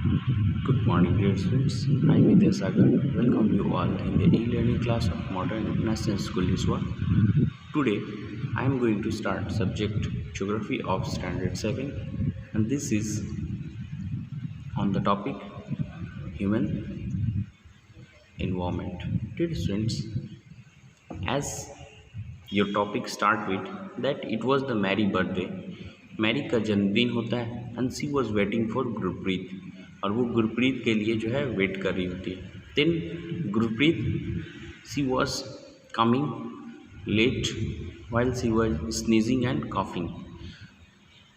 Good morning, dear students. I am Vidya Sagar. Welcome you all in the e-learning class of Modern International School Hiswa. Today, I am going to start subject Geography of Standard 7, and this is on the topic Human Environment. Dear students, as your topic start with that it was the Mary birthday. Mary का जन्मदिन होता है and she was waiting for Gurpreet, और वो गुरप्रीत के लिए जो है वेट कर रही होती है. Then Gurpreet she was coming late while she was sneezing and coughing.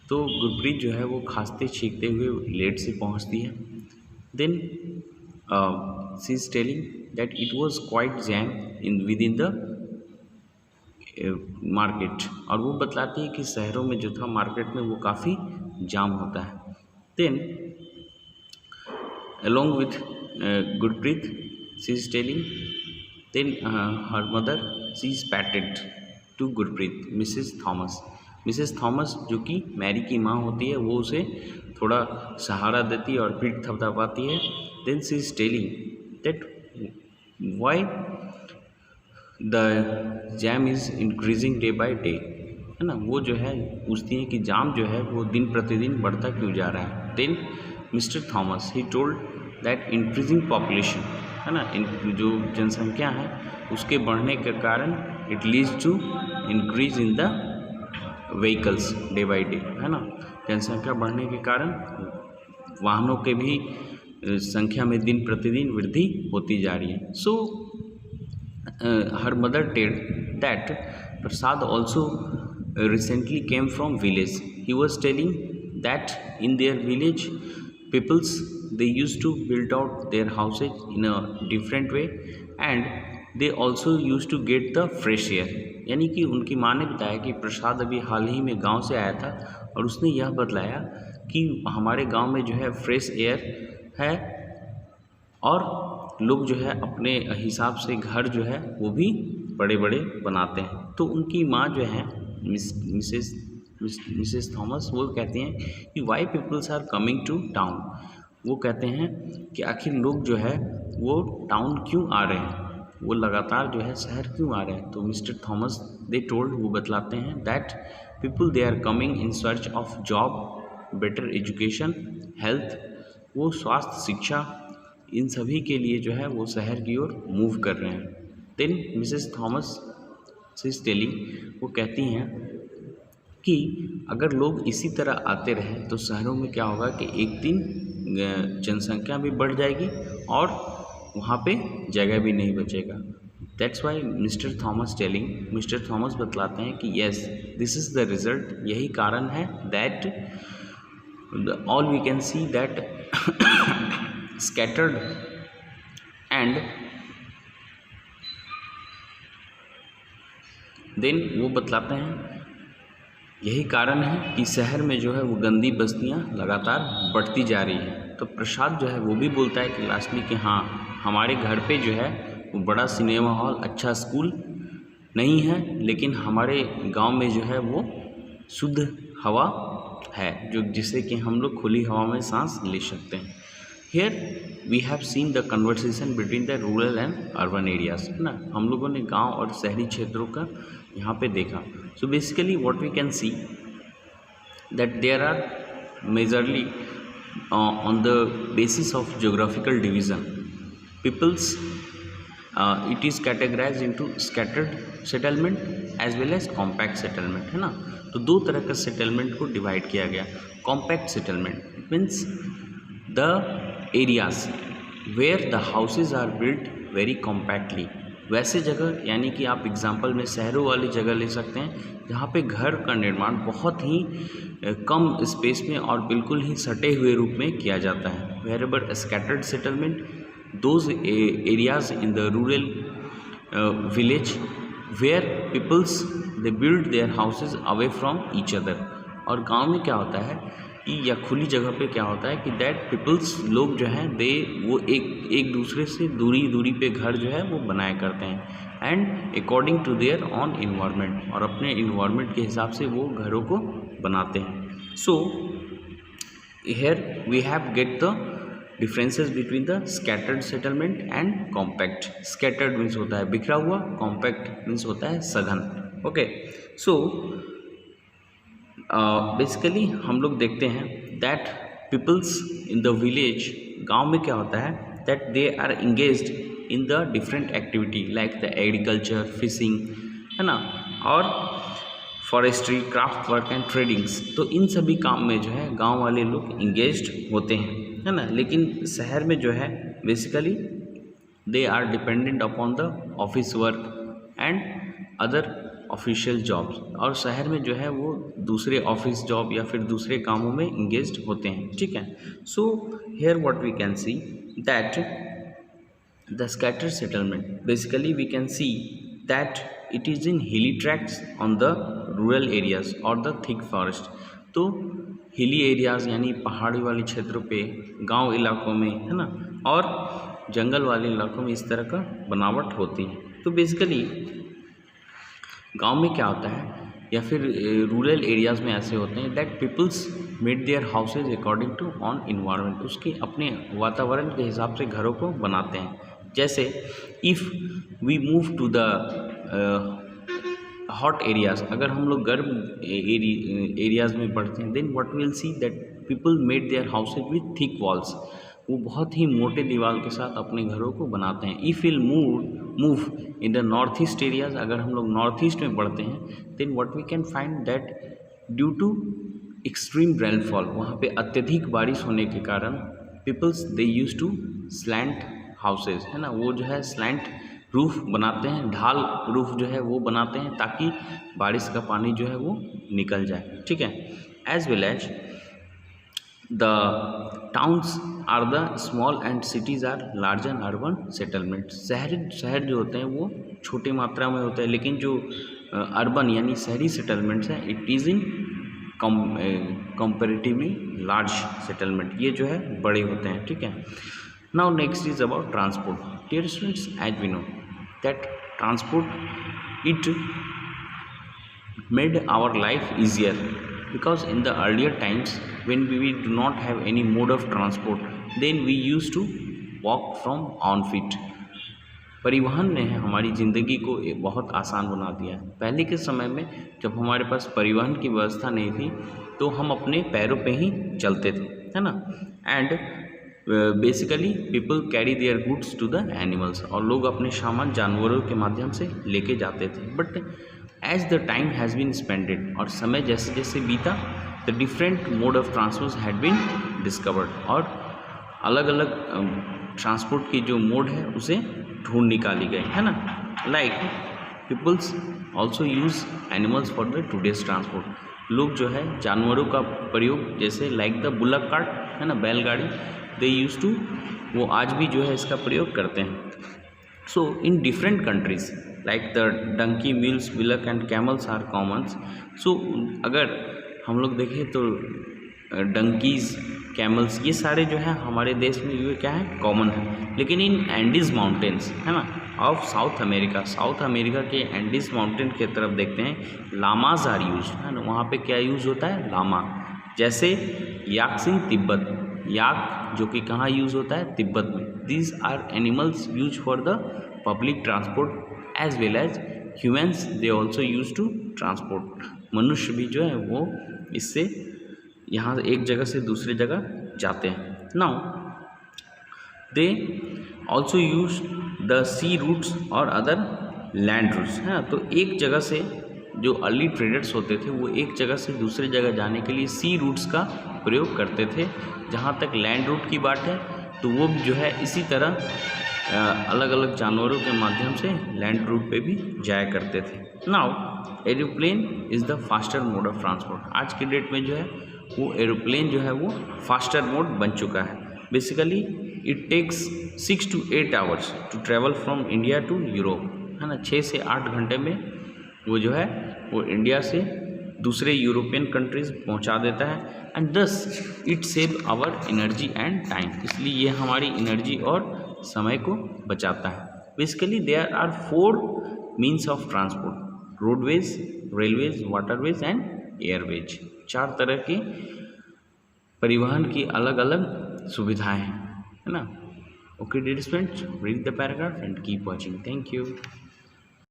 तो गुरप्रीत जो है वो खांसते छींकते हुए लेट से पहुंचती है. Then she is telling that it was quite jam in with in the market, और वो बतलाती है कि शहरों में जो था मार्केट में वो काफ़ी जाम होता है. Then along with Gurpreet, she is telling, then her mother, she is patted to Gurpreet, Mrs Thomas जो कि मैरी की माँ होती है, वो उसे थोड़ा सहारा देती है और पीठ थपथपाती है. Then she is telling that why the jam is increasing day by day, है ना. वो जो है पूछती हैं कि जाम जो है वो दिन प्रतिदिन बढ़ता क्यों जा रहा है. Then Mister Thomas he told that increasing population, है ना, जो जनसंख्या है उसके बढ़ने के कारण it leads to increase in the vehicles day by day, है ना. जनसंख्या बढ़ने के कारण वाहनों के भी संख्या में दिन प्रतिदिन वृद्धि होती जा रही है. सो her mother told that Prasad also recently came from village. He was telling that in their village peoples they used to build out their houses in a different way and they also used to get the fresh air. यानी कि उनकी माँ ने बताया कि प्रसाद अभी हाल ही में गांव से आया था और उसने यह बतलाया कि हमारे गांव में जो है फ्रेश एयर है और लोग जो है अपने हिसाब से घर जो है वो भी बड़े बड़े बनाते हैं. तो उनकी माँ जो है मिसेस थॉमस वो कहती हैं कि why peoples are coming to town. वो कहते हैं कि आखिर लोग जो है वो टाउन क्यों आ रहे हैं, वो लगातार जो है शहर क्यों आ रहे हैं. तो मिस्टर थॉमस दे टोल्ड, वो बतलाते हैं that people they are coming in search of job, better education, health. वो स्वास्थ्य, शिक्षा, इन सभी के लिए जो है वो शहर की ओर मूव कर रहे हैं. Then Mrs Thomas is telling, वो कहती हैं कि अगर लोग इसी तरह आते रहे तो शहरों में क्या होगा कि एक दिन जनसंख्या भी बढ़ जाएगी और वहाँ पे जगह भी नहीं बचेगा. That's why Mr Thomas telling, Mr Thomas बतलाते हैं कि yes this is the result, यही कारण है that all we can see that scattered and then वो बतलाते हैं यही कारण है कि शहर में जो है वो गंदी बस्तियां लगातार बढ़ती जा रही है. तो प्रसाद जो है वो भी बोलता है कि लास्टली कि हाँ हमारे घर पे जो है वो बड़ा सिनेमा हॉल, अच्छा स्कूल नहीं है, लेकिन हमारे गांव में जो है वो शुद्ध हवा है जो जिससे कि हम लोग खुली हवा में सांस ले सकते हैं. Here we have seen the conversation between the rural and urban areas, है ना. हम लोगों ने गांव और शहरी क्षेत्रों का यहाँ पे देखा. So basically what we can see that there are majorly on the basis of geographical division peoples it is categorized into scattered settlement as well as compact settlement, है ना. तो दो तरह का सेटलमेंट को डिवाइड किया गया. Compact settlement means the areas where the houses are built very compactly. वैसे जगह यानी कि आप एग्जांपल में शहरों वाली जगह ले सकते हैं जहाँ पे घर का निर्माण बहुत ही कम स्पेस में और बिल्कुल ही सटे हुए रूप में किया जाता है. Wherever scattered settlement those areas in the rural village where peoples they build their houses away from each other. और गाँव में क्या होता है या खुली जगह पे क्या होता है कि दैट पीपल्स लोग जो हैं दे वो एक दूसरे से दूरी पे घर जो है वो बनाया करते हैं and according to their own environment, और अपने इन्वायरमेंट के हिसाब से वो घरों को बनाते हैं. So here we have get the differences between the scattered settlement and compact. Scattered means होता है बिखरा हुआ, कॉम्पैक्ट मीन्स होता है सघन। ओके, सो बेसिकली हम लोग देखते हैं that peoples in the village, गांव में क्या होता है that they are engaged in the different activity like the agriculture, fishing, है ना, और forestry, craft work and tradings. तो इन सभी काम में जो है गांव वाले लोग इंगेज्ड होते हैं, है ना। लेकिन शहर में जो है basically they are dependent upon the office work and other official jobs, और शहर में जो है वो दूसरे ऑफिस जॉब या फिर दूसरे कामों में इंगेज्ड होते हैं, ठीक है। So here what we can see that the scattered settlement, basically we can see that it is in hilly tracts on the rural areas or the thick forest। तो हिली एरियाज़ यानी पहाड़ी वाले क्षेत्रों पे, गांव इलाकों में, है ना, और जंगल वाले इलाकों में इस तरह का बनावट होती है। तो बेसिकली गांव में क्या होता है या फिर रूरल एरियाज़ में ऐसे होते हैं that peoples made their houses according to own environment, उसके अपने वातावरण के हिसाब से घरों को बनाते हैं। जैसे if we move to the hot areas, अगर हम लोग गर्म एरियाज़ में बढ़ते हैं, then what will see that people made their houses with thick walls, वो बहुत ही मोटे दीवार के साथ अपने घरों को बनाते हैं। If will move in the north east areas, अगर हम लोग नॉर्थ ईस्ट में बढ़ते हैं, then what we can find that due to extreme rainfall, वहाँ पे अत्यधिक बारिश होने के कारण peoples they use to slant houses, है ना, वो जो है स्लैंट रूफ बनाते हैं, ढाल रूफ जो है वो बनाते हैं ताकि बारिश का पानी जो है वो निकल जाए, ठीक है। As well as the towns are the small and cities are large and urban settlement. शहर जो होते हैं वो छोटी मात्रा में होते हैं, लेकिन जो अर्बन यानी शहरी सेटलमेंट्स हैं, it is in comparatively large settlement, ये जो है बड़े होते हैं, ठीक है। Now next is about transport. Dear students, as we know that transport it made our life easier, because in the earlier times when we do not have any mode of transport, then we used to walk from on feet. परिवहन ने हमारी ज़िंदगी को बहुत आसान बना दिया है। पहले के समय में जब हमारे पास परिवहन की व्यवस्था नहीं थी तो हम अपने पैरों पे ही चलते थे, है ना, and basically people carry their goods to the animals, और लोग अपने सामान जानवरों के माध्यम से लेके जाते थे। But as the time has been spended, और समय जैसे जैसे बीता, the different mode of transport had been discovered, और अलग अलग ट्रांसपोर्ट की जो मोड है उसे ढूंढ निकाली गई, है ना। Like peoples also use animals for the today's transport. लोग जो है जानवरों का प्रयोग, जैसे लाइक द बुलक कार्ट, है ना, बैलगाड़ी, दे यूज टू, वो आज भी जो है इसका प्रयोग करते हैं। So in different countries like the donkey, mules, विलक and camels are commons. So अगर हम लोग देखें तो डंकीज़, कैमल्स, ये सारे जो है हमारे देश में ये क्या है, कॉमन है। लेकिन इन एंडीज़ माउंटेन्स, है ना, ऑफ साउथ अमेरिका के एंडीज़ माउंटेन की तरफ देखते हैं, लामाज आर यूज, है ना, वहाँ पे क्या यूज़ होता है, लामा। जैसे याक्सिन तिब्बत, याक जो कि कहाँ यूज़ होता है, तिब्बत में। These are animals use for the public transport as well as humans, they also use to transport. मनुष्य भी जो है वो इससे यहाँ एक जगह से दूसरी जगह जाते हैं। Now they also use the sea routes और अदर लैंड रूट्स, है ना। तो एक जगह से जो अर्ली ट्रेडर्स होते थे वो एक जगह से दूसरी जगह जाने के लिए सी रूट्स का प्रयोग करते थे। जहाँ तक लैंड रूट की बात है तो वो भी जो है इसी तरह अलग अलग जानवरों के माध्यम से लैंड रूट पे भी जाया करते थे। Now aeroplane is the faster mode of transport. आज के डेट में जो है वो एरोप्लेन जो है वो फास्टर मोड बन चुका है। Basically it takes 6 to 8 hours to travel from India to Europe, है ना। 6 से 8 घंटे में वो जो है वो इंडिया से दूसरे यूरोपियन कंट्रीज़ पहुंचा देता है, and thus it save our energy and time. इसलिए ये हमारी एनर्जी और समय को बचाता है। Basically there are 4 means of transport, roadways, railways, waterways and airways. 4 तरह के परिवहन की अलग अलग सुविधाएं हैं। है ना. Okay dear friends, read the paragraph and keep watching. Thank you.